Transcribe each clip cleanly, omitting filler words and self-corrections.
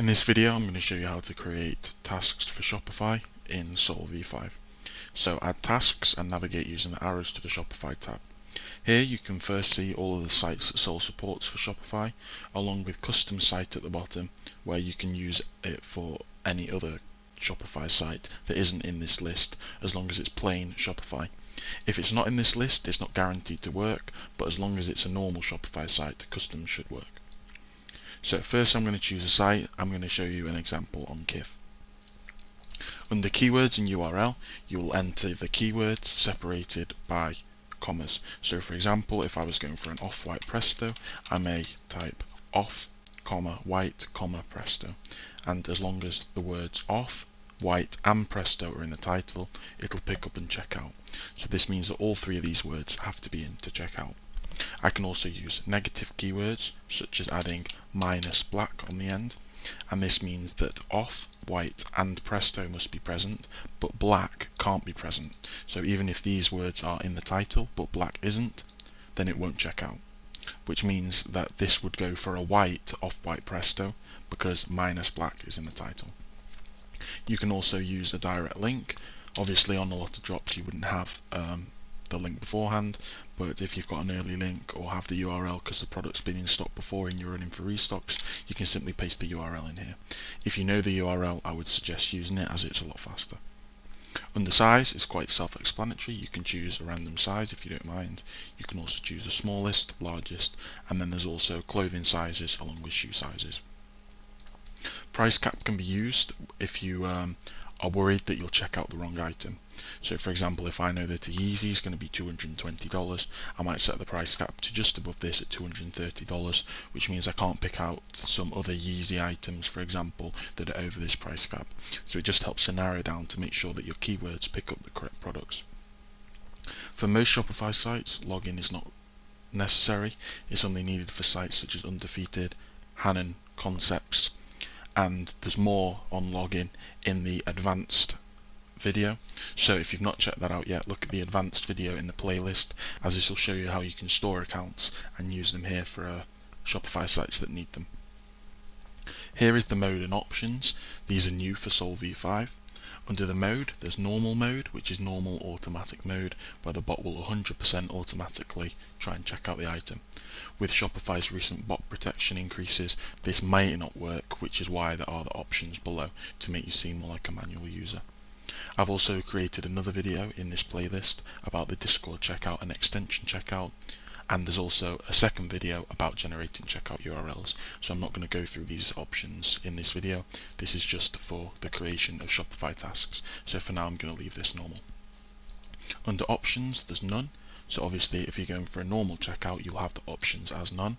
In this video I'm going to show you how to create tasks for Shopify in SoleAIO V5. So add tasks and navigate using the arrows to the Shopify tab. Here you can first see all of the sites that Sole supports for Shopify, along with custom site at the bottom where you can use it for any other Shopify site that isn't in this list, as long as it's plain Shopify. If it's not in this list, it's not guaranteed to work, but as long as it's a normal Shopify site, custom should work. So first I'm going to choose a site. I'm going to show you an example on KIF. Under keywords and URL, you will enter the keywords separated by commas. So for example, if I was going for an off-white Presto, I may type off, white, Presto. And as long as the words off, white and Presto are in the title, it'll pick up and check out. So this means that all three of these words have to be in to check out. I can also use negative keywords, such as adding -black on the end, and this means that off, white and Presto must be present, but black can't be present. So even if these words are in the title, but black isn't, then it won't check out, which means that this would go for a white off-white Presto, because -black is in the title. You can also use a direct link. Obviously on a lot of drops you wouldn't have the link beforehand, but if you've got an early link or have the URL because the product's been in stock before and you're running for restocks, you can simply paste the URL in here. If you know the URL, I would suggest using it as it's a lot faster. Under size, it's quite self-explanatory. You can choose a random size if you don't mind. You can also choose the smallest, largest, and then there's also clothing sizes along with shoe sizes. Price cap can be used if you are worried that you'll check out the wrong item. So for example, if I know that a Yeezy is going to be $220, I might set the price cap to just above this at $230, which means I can't pick out some other Yeezy items, for example, that are over this price cap. So it just helps to narrow down to make sure that your keywords pick up the correct products. For most Shopify sites, login is not necessary. It's only needed for sites such as Undefeated, Hanon, Concepts, and there's more on login in the advanced video. So if you've not checked that out yet, look at the advanced video in the playlist, as this will show you how you can store accounts and use them here for Shopify sites that need them. Here is the mode and options. These are new for SoleAIO V5. Under the mode, there's normal mode, which is normal automatic mode, where the bot will 100% automatically try and check out the item. With Shopify's recent bot protection increases, this might not work, which is why there are the options below to make you seem more like a manual user. I've also created another video in this playlist about the Discord checkout and extension checkout, and there's also a second video about generating checkout URLs, so I'm not going to go through these options in this video. This is just for the creation of Shopify tasks, so for now I'm going to leave this normal. Under options, there's none, so obviously if you're going for a normal checkout, you'll have the options as none.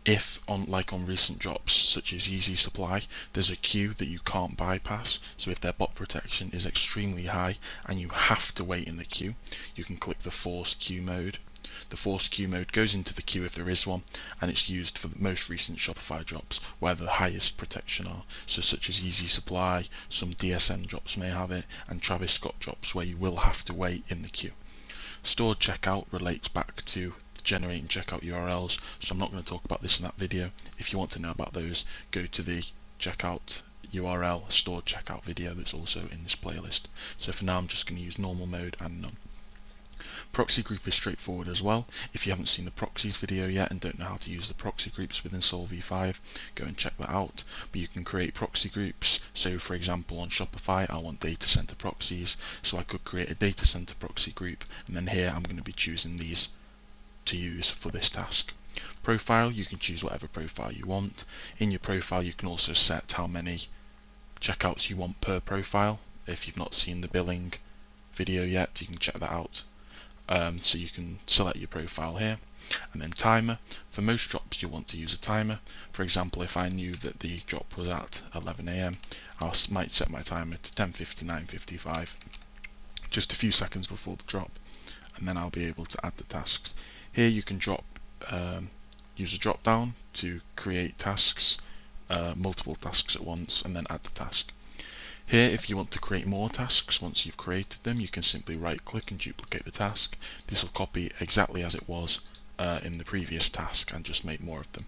If, like on recent drops such as Yeezy Supply, there's a queue that you can't bypass, so if their bot protection is extremely high and you have to wait in the queue, you can click the force queue mode. The force queue mode goes into the queue if there is one, and it's used for the most recent Shopify drops where the highest protection are, so such as Yeezy Supply, some DSM drops may have it, and Travis Scott drops where you will have to wait in the queue. Stored checkout relates back to generating checkout URLs, so I'm not going to talk about this in that video. If you want to know about those, go to the checkout URL stored checkout video that's also in this playlist. So for now I'm just going to use normal mode and none. Proxy group is straightforward as well. If you haven't seen the proxies video yet and don't know how to use the proxy groups within SoleAIO V5, go and check that out. But you can create proxy groups. So for example on Shopify I want data center proxies, so I could create a data center proxy group, and then here I'm going to be choosing these to use for this task. Profile, you can choose whatever profile you want. In your profile you can also set how many checkouts you want per profile. If you've not seen the billing video yet, you can check that out. So you can select your profile here, and then timer. For most drops you want to use a timer. For example, if I knew that the drop was at 11 AM, I might set my timer to 10:59:55, just a few seconds before the drop, and then I'll be able to add the tasks. Here you can use a drop down to create tasks, multiple tasks at once, and then add the task. Here, if you want to create more tasks once you've created them, you can simply right click and duplicate the task. This will copy exactly as it was in the previous task and just make more of them.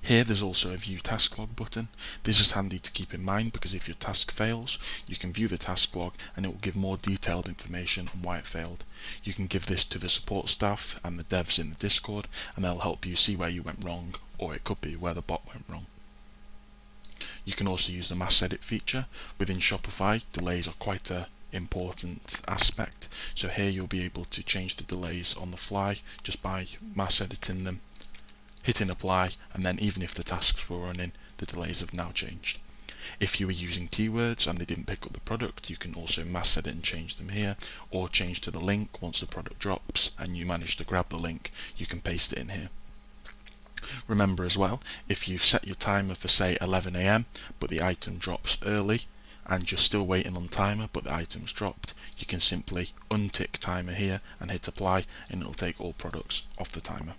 Here there's also a view task log button. This is handy to keep in mind because if your task fails, you can view the task log and it will give more detailed information on why it failed. You can give this to the support staff and the devs in the Discord and they'll help you see where you went wrong, or it could be where the bot went wrong. You can also use the mass edit feature. Within Shopify, delays are quite an important aspect, so here you'll be able to change the delays on the fly just by mass editing them, hitting apply, and then even if the tasks were running, the delays have now changed. If you were using keywords and they didn't pick up the product, you can also mass edit and change them here, or change to the link. Once the product drops and you manage to grab the link, you can paste it in here. Remember as well, if you've set your timer for say 11 AM but the item drops early and you're still waiting on timer but the item's dropped, you can simply untick timer here and hit apply and it'll take all products off the timer.